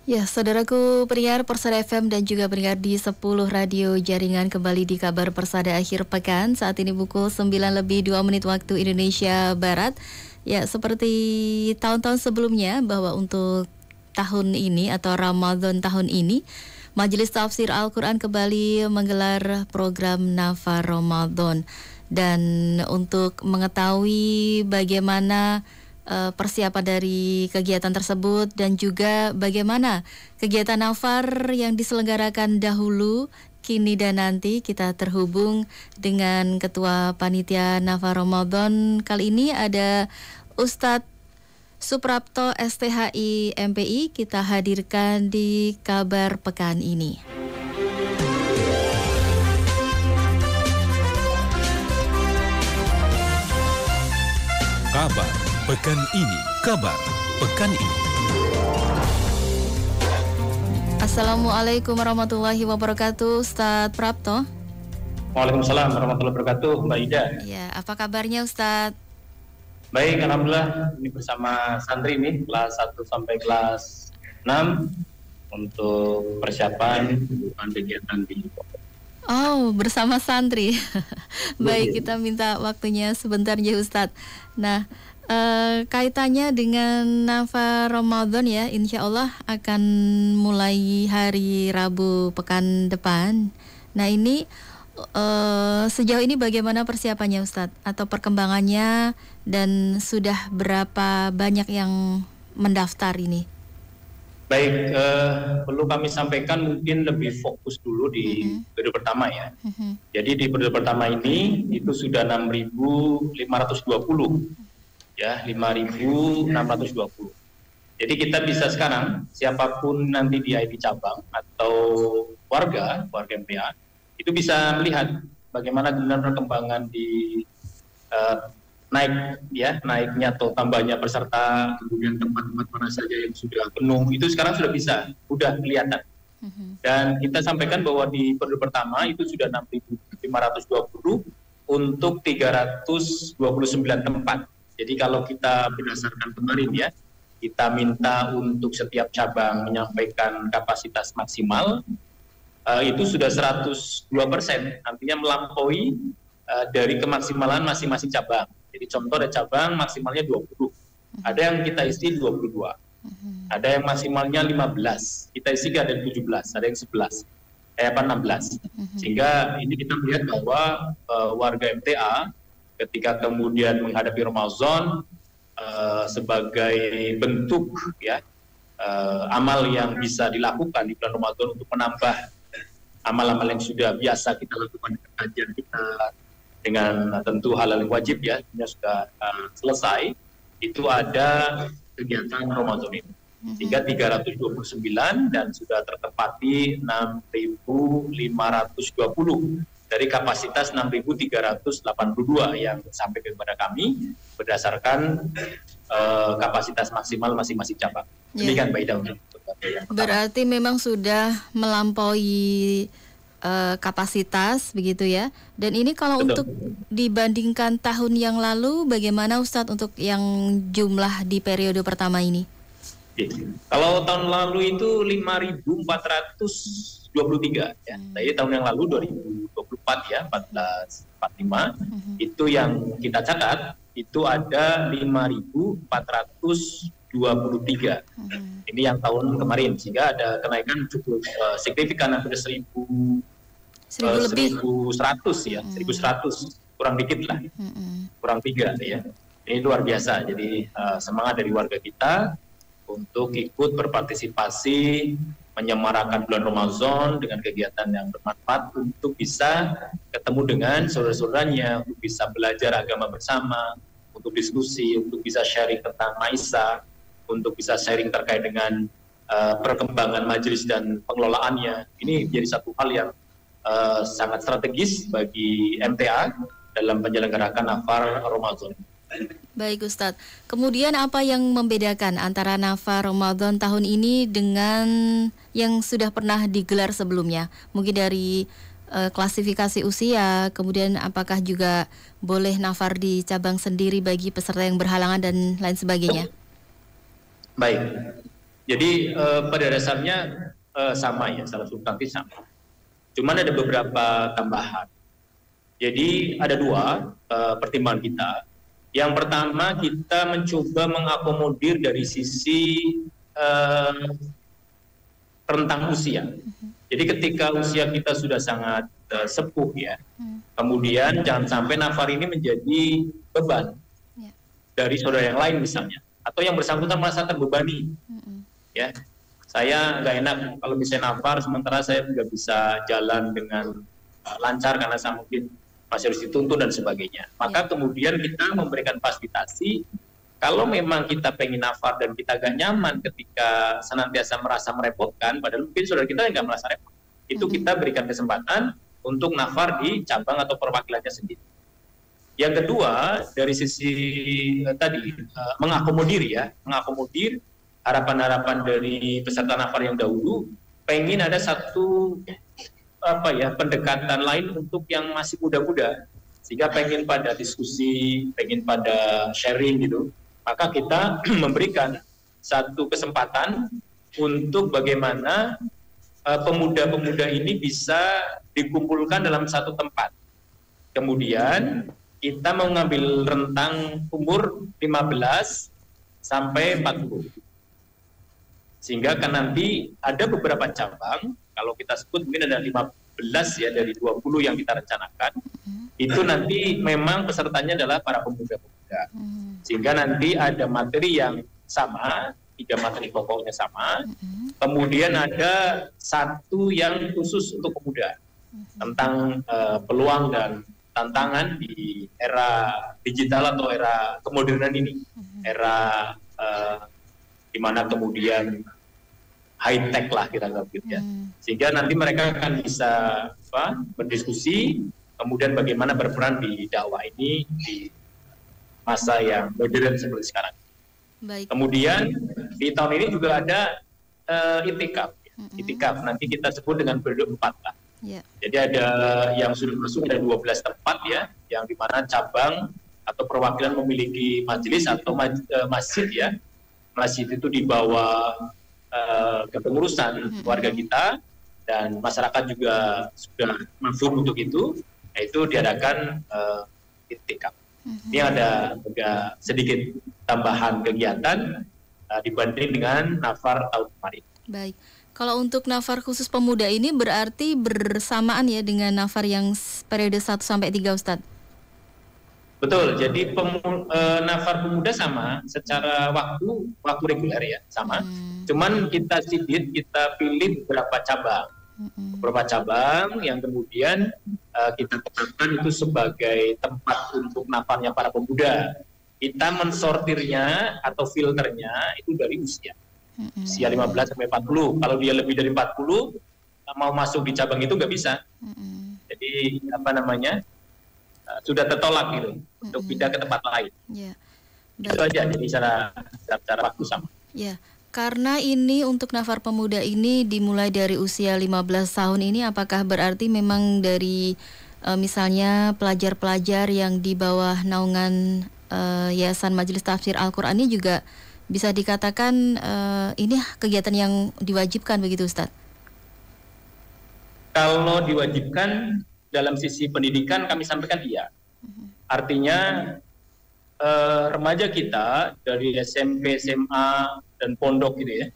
Ya, saudaraku pendengar Persada FM dan juga pendengar di 10 radio jaringan kembali di kabar Persada akhir pekan. Saat ini pukul 9:02 waktu Indonesia Barat. Ya, seperti tahun-tahun sebelumnya bahwa untuk tahun ini atau Ramadan tahun ini, Majelis Tafsir Al-Quran kembali menggelar program Nafar Ramadan. Dan untuk mengetahui bagaimana persiapan dari kegiatan tersebut dan juga bagaimana kegiatan Nafar yang diselenggarakan dahulu, kini dan nanti, kita terhubung dengan Ketua Panitia Nafar Ramadan. Kali ini ada Ustadz Suprapto STHI MPI, kita hadirkan di kabar pekan ini. Kabar pekan ini, kabar pekan ini. Assalamualaikum warahmatullahi wabarakatuh, Ustadz Prapto. Waalaikumsalam warahmatullahi wabarakatuh, Mbak Ida. Ya, apa kabarnya Ustadz? Baik, alhamdulillah. Ini bersama santri nih, kelas 1 sampai kelas 6 untuk persiapan kegiatan di. Oh, bersama santri. Baik, kita minta waktunya sebentar ya Ustadz. Nah, kaitannya dengan Nafar Ramadan ya, insya Allah akan mulai hari Rabu pekan depan. Nah ini sejauh ini bagaimana persiapannya Ustadz atau perkembangannya, dan sudah berapa banyak yang mendaftar ini? Baik, perlu kami sampaikan mungkin lebih fokus dulu di periode pertama ya. Jadi di periode pertama ini itu sudah 6.520. Ya, 5.620. Jadi kita bisa sekarang, siapapun nanti di ID cabang atau warga MPA, itu bisa melihat bagaimana dengan perkembangan di naiknya atau tambahnya peserta, kemudian tempat-tempat mana saja yang sudah penuh, itu sekarang sudah bisa, mudah kelihatan. Dan kita sampaikan bahwa di periode pertama itu sudah 6.520 untuk 329 tempat. Jadi kalau kita berdasarkan kemarin ya, kita minta untuk setiap cabang menyampaikan kapasitas maksimal, itu sudah 102%, artinya melampaui dari kemaksimalan masing-masing cabang. Jadi contoh ada cabang maksimalnya 20, ada yang kita isi 22, ada yang maksimalnya 15, kita isi ada yang 17, ada yang 11, 16. Sehingga ini kita melihat bahwa warga MTA ketika kemudian menghadapi Ramadan sebagai bentuk ya amal yang bisa dilakukan di bulan Ramadan untuk menambah amal-amal yang sudah biasa kita lakukan dengan kajian kita, dengan tentu halal yang wajib ya, sudah selesai, itu ada kegiatan Ramadan ini. Sehingga 329 dan sudah tertepati 6.520 dari kapasitas 6.382 yang disampaikan kepada kami berdasarkan kapasitas maksimal masing-masing cabang. Demikian Mbak Ida. Berarti memang sudah melampaui kapasitas begitu ya. Dan ini kalau Betul. Untuk dibandingkan tahun yang lalu, bagaimana Ustadz untuk yang jumlah di periode pertama ini? Kalau tahun lalu itu 5.423 ya. Jadi tahun yang lalu 2024 ya, 1445 itu yang kita catat itu ada 5.423. Ini yang tahun kemarin, sehingga ada kenaikan cukup signifikan, hampir 1.100 ya, 1.100 kurang dikit lah, kurang 3 ya. Ini luar biasa. Jadi semangat dari warga kita untuk ikut berpartisipasi menyemarakan bulan Ramadan dengan kegiatan yang bermanfaat untuk bisa ketemu dengan saudara-saudaranya, untuk bisa belajar agama bersama, untuk diskusi, untuk bisa sharing tentang Maisa, untuk bisa sharing terkait dengan perkembangan majelis dan pengelolaannya. Ini menjadi satu hal yang sangat strategis bagi MTA dalam menyelenggarakan Nafar Ramadan. Baik Ustadz, kemudian apa yang membedakan antara Nafar Ramadan tahun ini dengan yang sudah pernah digelar sebelumnya? Mungkin dari klasifikasi usia, kemudian apakah juga boleh nafar di cabang sendiri bagi peserta yang berhalangan dan lain sebagainya? Baik, Jadi pada dasarnya sama ya, secara substantif sama. Cuman ada beberapa tambahan. Jadi ada dua pertimbangan kita. Yang pertama, kita mencoba mengakomodir dari sisi rentang usia. Jadi ketika usia kita sudah sangat sepuh ya, kemudian jangan sampai nafar ini menjadi beban dari saudara yang lain misalnya, atau yang bersangkutan merasa terbebani. Ya, saya nggak enak kalau misalnya nafar, sementara saya nggak bisa jalan dengan lancar karena saya mungkin masih harus dituntun dan sebagainya. Maka kemudian kita memberikan fasilitasi. Kalau memang kita pengen nafar dan kita gak nyaman ketika senantiasa merasa merepotkan, padahal mungkin saudara kita nggak merasa repot, itu kita berikan kesempatan untuk nafar di cabang atau perwakilannya sendiri. Yang kedua, dari sisi tadi mengakomodir harapan-harapan dari peserta nafar yang dahulu, pengen ada satu pendekatan lain untuk yang masih muda-muda, sehingga pengen pada diskusi, pengen pada sharing gitu. Maka kita memberikan satu kesempatan untuk bagaimana pemuda-pemuda ini bisa dikumpulkan dalam satu tempat. Kemudian kita mengambil rentang umur 15 sampai 40. Sehingga kan nanti ada beberapa cabang, kalau kita sebut mungkin ada 15 ya dari 20 yang kita rencanakan, itu nanti memang pesertanya adalah para pemuda-pemuda. Sehingga nanti ada materi yang sama, 3 materi pokoknya sama, kemudian ada satu yang khusus untuk pemuda, tentang peluang dan tantangan di era digital atau era kemodernan ini, era di mana kemudian high tech lah kita sebut ya, sehingga nanti mereka akan bisa berdiskusi, kemudian bagaimana berperan di dakwah ini di masa yang modern seperti sekarang. Baik. Kemudian di tahun ini juga ada itikaf. Itikaf nanti kita sebut dengan periode 4 lah. Yeah. Jadi ada yang sudah masuk ada 12 tempat ya, yang di mana cabang atau perwakilan memiliki majelis atau masjid ya. Masjid itu di bawah kepengurusan warga kita, dan masyarakat juga sudah mafhum untuk itu, yaitu diadakan itikaf. Ini ada sedikit tambahan kegiatan dibanding dengan nafar tahun kemarin. Baik, kalau untuk nafar khusus pemuda ini berarti bersamaan ya dengan nafar yang periode 1 sampai 3 Ustadz? Betul, jadi nafar pemuda sama secara waktu reguler ya, sama. Cuman kita pilih beberapa cabang. Beberapa cabang yang kemudian kita tetapkan itu sebagai tempat untuk nafarnya para pemuda. Kita mensortirnya atau filternya itu dari usia. Usia 15 sampai 40. Kalau dia lebih dari 40 mau masuk di cabang itu nggak bisa. Jadi sudah tertolak gitu untuk pindah ke tempat lain. Itu aja, jadi secara waktu sama. Ya. Karena ini untuk nafar pemuda ini dimulai dari usia 15 tahun ini, apakah berarti memang dari misalnya pelajar-pelajar yang di bawah naungan Yayasan Majelis Tafsir Al-Quran ini juga bisa dikatakan ini kegiatan yang diwajibkan begitu Ustadz? Kalau diwajibkan dalam sisi pendidikan kami sampaikan iya. Artinya remaja kita dari SMP, SMA, dan pondok gitu ya,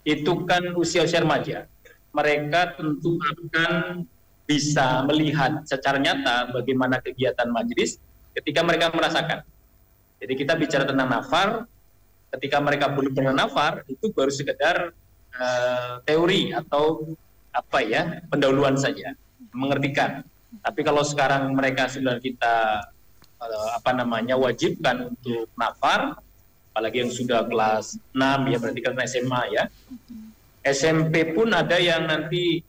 itu kan usia-usia remaja. Mereka tentu akan bisa melihat secara nyata bagaimana kegiatan majelis ketika mereka merasakan. Jadi kita bicara tentang nafar, ketika mereka belum pernah nafar, itu baru sekedar teori atau pendahuluan saja, mengertikan. Tapi kalau sekarang mereka sudah kita wajibkan untuk nafar, apalagi yang sudah kelas 6 ya, berarti kan SMA ya. SMP pun ada yang nanti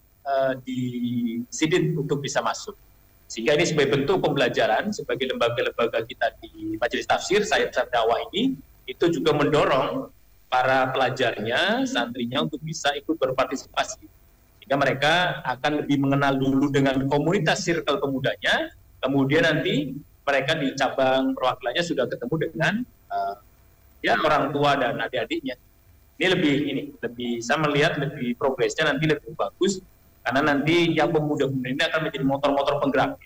disidin untuk bisa masuk. Sehingga ini sebagai bentuk pembelajaran sebagai lembaga-lembaga kita di Majelis Tafsir, Sayap Dakwah ini, itu juga mendorong para pelajarnya, santrinya untuk bisa ikut berpartisipasi. Sehingga mereka akan lebih mengenal dulu dengan komunitas circle pemudanya, kemudian nanti mereka di cabang perwakilannya sudah ketemu dengan orang tua dan adik-adiknya. Ini lebih saya melihat lebih progresnya nanti lebih bagus karena nanti yang pemuda-pemuda ini akan menjadi motor-motor penggerak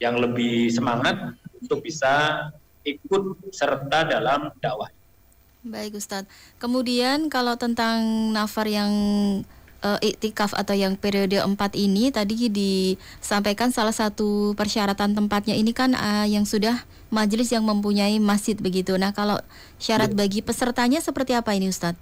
yang lebih semangat untuk bisa ikut serta dalam dakwah. Baik Ustadz. Kemudian kalau tentang nafar yang iktikaf atau yang periode 4 ini tadi disampaikan salah satu persyaratan tempatnya ini kan yang sudah majelis yang mempunyai masjid begitu. Nah, kalau syarat bagi pesertanya seperti apa ini Ustadz?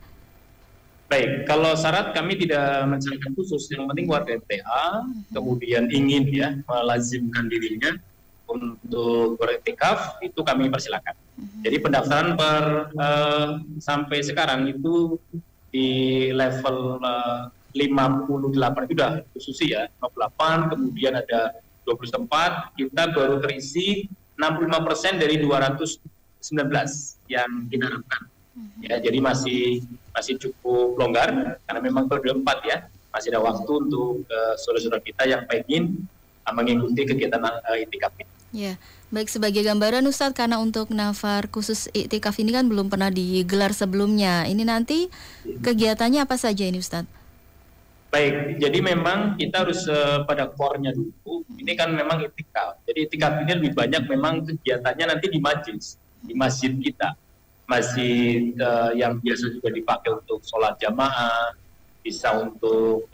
Baik, kalau syarat kami tidak mensyaratkan khusus, yang penting warga MTA kemudian ingin melazimkan dirinya untuk beriktikaf itu kami persilakan. Jadi pendaftaran sampai sekarang itu di level 58 itu sudah khususi ya, 58, kemudian ada 20 tempat, kita baru terisi 65% dari 219 yang kita harapkan. Ya, jadi masih cukup longgar karena memang periode 4 ya, masih ada waktu untuk saudara-saudara kita yang ingin mengikuti kegiatan iktikaf ini. Ya, baik, sebagai gambaran Ustadz, karena untuk nafar khusus iktikaf ini kan belum pernah digelar sebelumnya. Ini nanti kegiatannya apa saja ini Ustadz? Baik, jadi memang kita harus pada core-nya dulu. Ini kan memang iktikaf. Jadi iktikaf ini lebih banyak memang kegiatannya nanti di masjid kita. Masjid yang biasa juga dipakai untuk sholat jamaah, bisa untuk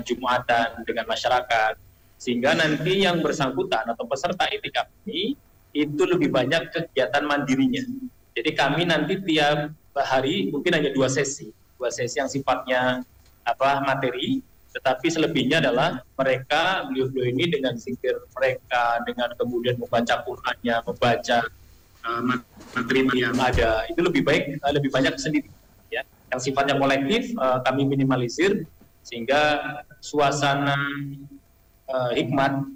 Jumatan dengan masyarakat. Sehingga nanti yang bersangkutan atau peserta iktikaf ini itu lebih banyak kegiatan mandirinya. Jadi kami nanti tiap hari mungkin hanya dua sesi yang sifatnya materi, tetapi selebihnya adalah beliau ini dengan zikir mereka, dengan kemudian membaca Qur'annya, membaca materi yang ada, itu lebih banyak sendiri ya. Yang sifatnya kolektif kami minimalisir sehingga suasana hikmat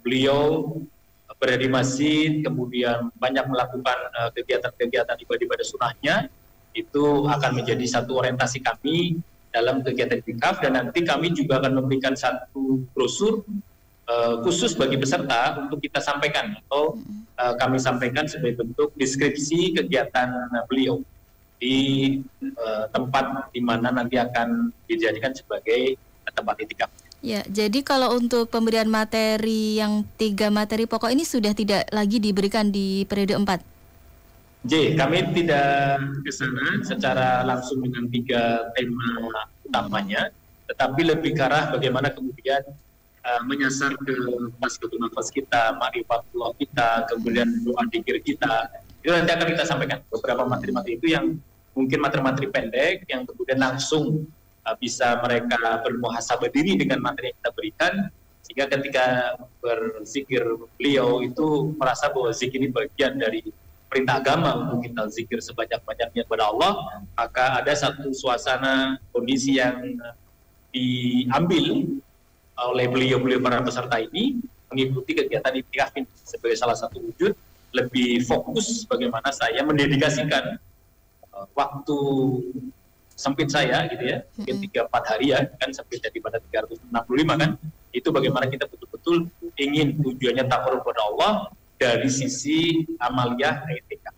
beliau berada di masjid, kemudian banyak melakukan kegiatan-kegiatan ibadah sunnahnya, itu akan menjadi satu orientasi kami dalam kegiatan iktikaf. Dan nanti kami juga akan memberikan satu brosur khusus bagi peserta untuk kita sampaikan atau kami sampaikan sebagai bentuk deskripsi kegiatan beliau di tempat di mana nanti akan dijadikan sebagai tempat iktikaf. Ya, jadi kalau untuk pemberian materi yang 3 materi pokok ini sudah tidak lagi diberikan di periode 4? Kami tidak ke sana secara langsung dengan 3 tema utamanya, tetapi lebih ke arah bagaimana kemudian menyasar ke tasbihul nafas kita, ma'rifatullah kita, kemudian doa dzikir kita. Itu nanti akan kita sampaikan beberapa materi-materi itu yang mungkin materi-materi pendek yang kemudian langsung bisa mereka bermuhasabah diri dengan materi yang kita berikan, sehingga ketika berzikir beliau itu merasa bahwa zikir ini bagian dari perintah agama untuk kita zikir sebanyak-banyaknya kepada Allah, maka ada satu suasana kondisi yang diambil oleh beliau para peserta ini mengikuti kegiatan iktikaf ini sebagai salah satu wujud lebih fokus bagaimana saya mendedikasikan waktu sempit saya gitu ya, mungkin 3-4 hari ya, kan sempit daripada 365 kan, itu bagaimana kita betul-betul ingin tujuannya takarrub kepada Allah dari sisi amaliyah iktikaf.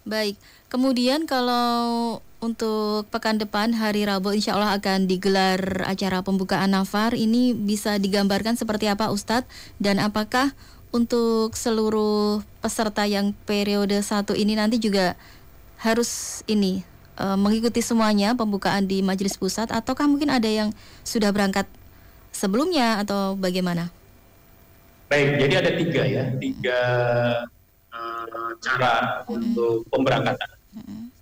Baik, kemudian kalau untuk pekan depan hari Rabu insya Allah akan digelar acara pembukaan nafar, ini bisa digambarkan seperti apa Ustadz, dan apakah untuk seluruh peserta yang periode 1 ini nanti juga harus mengikuti semuanya pembukaan di Majelis Pusat, ataukah mungkin ada yang sudah berangkat sebelumnya atau bagaimana? Baik, jadi ada 3 cara untuk pemberangkatan.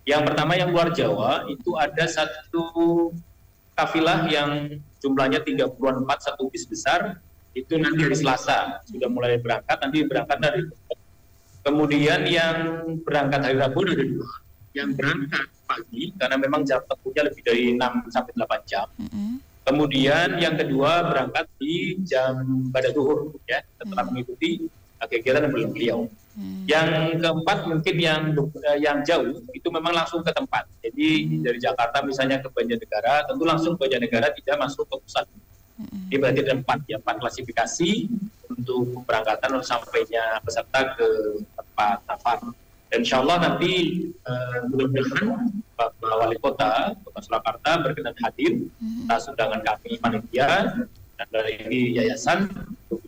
Yang pertama yang luar Jawa itu ada satu kafilah yang jumlahnya 34, satu bis besar, itu nanti hari Selasa sudah mulai berangkat, nanti berangkat dari. Kemudian yang berangkat hari Rabu ada 2. Yang berangkat pagi karena memang jarak tempuhnya lebih dari 6 sampai 8 jam. Kemudian yang kedua berangkat di jam pada zuhur ya, setelah mengikuti kegiatan beliau. Yang keempat mungkin yang jauh itu memang langsung ke tempat. Jadi dari Jakarta misalnya ke Banjarnegara, tentu langsung ke Banjarnegara, tidak masuk ke pusat. Ini berarti ada 4 klasifikasi untuk pemberangkatan sampainya peserta ke tempat nafar. Dan insya Allah nanti mudah-mudahan Pak Wali Kota Surakarta berkenan hadir atas undangan kami panitia dan dari yayasan untuk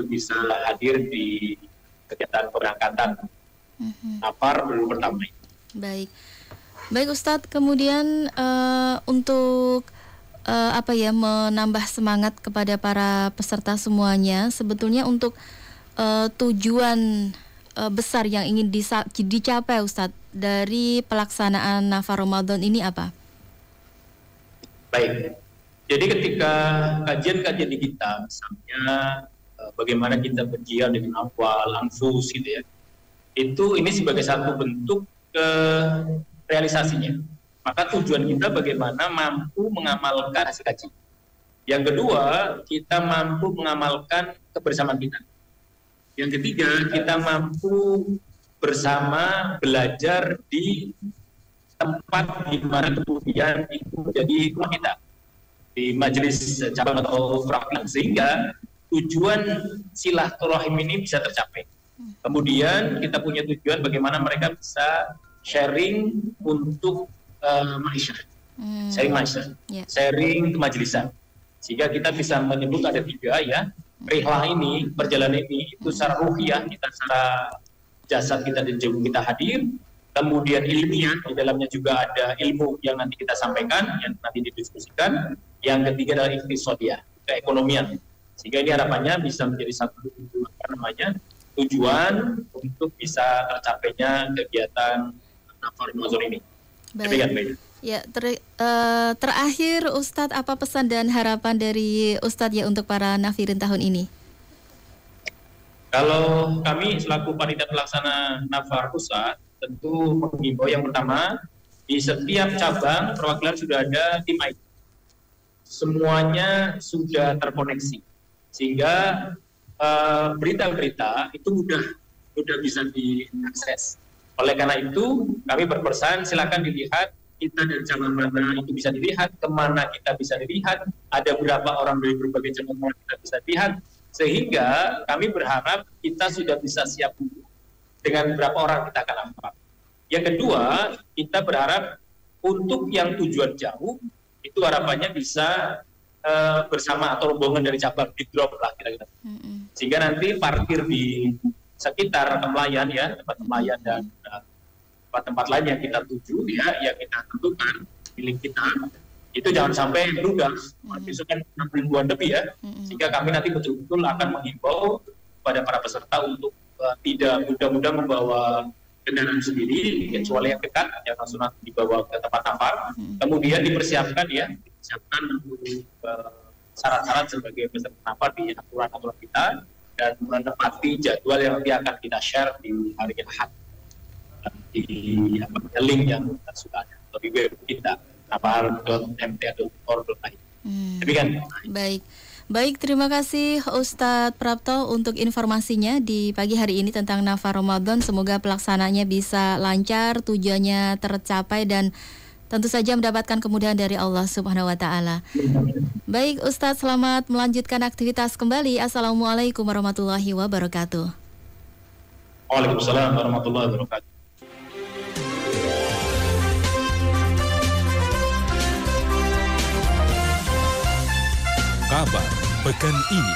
bisa hadir di kegiatan pengangkatan Nafar dulu pertama. Baik Ustadz, kemudian untuk menambah semangat kepada para peserta semuanya, sebetulnya untuk tujuan besar yang ingin dicapai Ustadz dari pelaksanaan Nafar Ramadan ini apa? Baik, jadi ketika kajian-kajian di kita, misalnya bagaimana kita berjihad dengan awal, anfus gitu ya, ini sebagai satu bentuk realisasinya. Maka tujuan kita bagaimana mampu mengamalkan hasil kaji. Yang kedua, kita mampu mengamalkan kebersamaan kita. Yang ketiga, kita mampu bersama belajar di tempat di mana kemudian itu menjadi rumah kita, di majelis cabang atau perwakilan, sehingga tujuan silaturahim ini bisa tercapai. Kemudian kita punya tujuan bagaimana mereka bisa sharing untuk maisha, sharing kemajelisan, sehingga kita bisa menyebut ada 3 ya. Rihlah ini, perjalanan ini, itu secara ruhiyah kita, secara jasad kita dan jiwa kita hadir. Kemudian ilmiah, di dalamnya juga ada ilmu yang nanti kita sampaikan, yang nanti didiskusikan. Yang ketiga adalah ikhtisodiyah, keekonomian. Sehingga ini harapannya bisa menjadi satu tujuan untuk bisa tercapainya kegiatan Nafar Ramadan ini. Baik. Ya, terakhir Ustadz, apa pesan dan harapan dari Ustadz ya untuk para nafirin tahun ini? Kalau kami selaku panitia pelaksana Nafar Pusat tentu menghimbau yang pertama, di setiap cabang perwakilan sudah ada tim IT. Semuanya sudah terkoneksi, sehingga berita-berita itu mudah bisa diakses. Oleh karena itu, kami berpesan silakan dilihat kita dari cabang mana itu bisa dilihat, kemana kita bisa dilihat, ada berapa orang dari berbagai cabang kita bisa dilihat, sehingga kami berharap kita sudah bisa siap dengan berapa orang kita akan nampak. Yang kedua, kita berharap untuk yang tujuan jauh, itu harapannya bisa bersama atau rombongan dari cabang di drop lah kira-kira. Sehingga nanti parkir di sekitar Kemlayan ya, tempat Kemlayan dan tempat lain yang kita tuju ya, yang kita tentukan milik kita, itu jangan sampai berubah. Besok kan 6 ribuan lebih ya, sehingga kami nanti betul-betul akan menghimbau kepada para peserta untuk tidak mudah-mudah membawa kendaraan sendiri, kecuali yang dekat, yang langsung nanti dibawa ke tempat nafar. Kemudian dipersiapkan syarat-syarat sebagai peserta nafar di aturan-aturan kita, dan menepati jadwal yang nanti akan kita share di hari Ahad di link yang sudah ada atau di web kita nafar.mta.org. Demikian. Baik, terima kasih Ustadz Prapto untuk informasinya di pagi hari ini tentang Nafar Ramadan. Semoga pelaksananya bisa lancar, tujuannya tercapai dan tentu saja mendapatkan kemudahan dari Allah Subhanahu wa taala. Baik Ustadz, selamat melanjutkan aktivitas kembali. Assalamualaikum warahmatullahi wabarakatuh. Waalaikumsalam warahmatullahi wabarakatuh. Kabar pekan ini.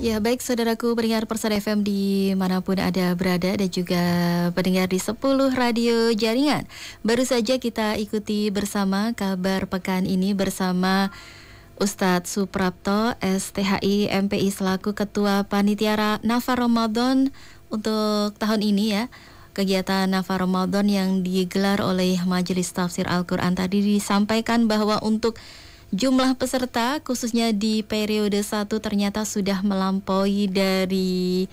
Ya, baik saudaraku pendengar Persada FM dimanapun ada berada dan juga pendengar di 10 radio jaringan. Baru saja kita ikuti bersama kabar pekan ini bersama Ustadz Suprapto, STHI MPI selaku Ketua Panitia Nafar Ramadan untuk tahun ini ya. Kegiatan Nafar Ramadan yang digelar oleh Majelis Tafsir Al-Quran tadi disampaikan bahwa untuk jumlah peserta khususnya di periode 1 ternyata sudah melampaui dari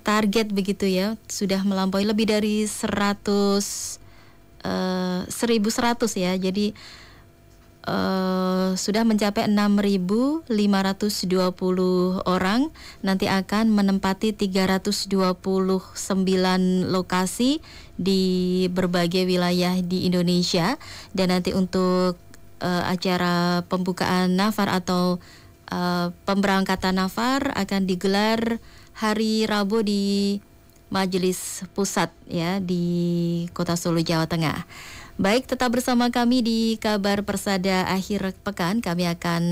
target begitu ya, sudah melampaui lebih dari 1.100 ya. Jadi sudah mencapai 6.520 orang, nanti akan menempati 329 lokasi di berbagai wilayah di Indonesia. Dan nanti untuk acara pembukaan Nafar atau pemberangkatan nafar akan digelar hari Rabu di Majelis Pusat ya di Kota Solo, Jawa Tengah. Baik, tetap bersama kami di Kabar Persada akhir pekan. Kami akan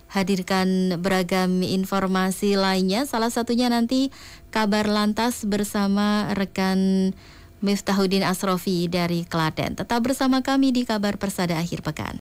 hadirkan beragam informasi lainnya. Salah satunya nanti kabar lantas bersama rekan Miftahuddin Asrofi dari Klaten. Tetap bersama kami di Kabar Persada akhir pekan.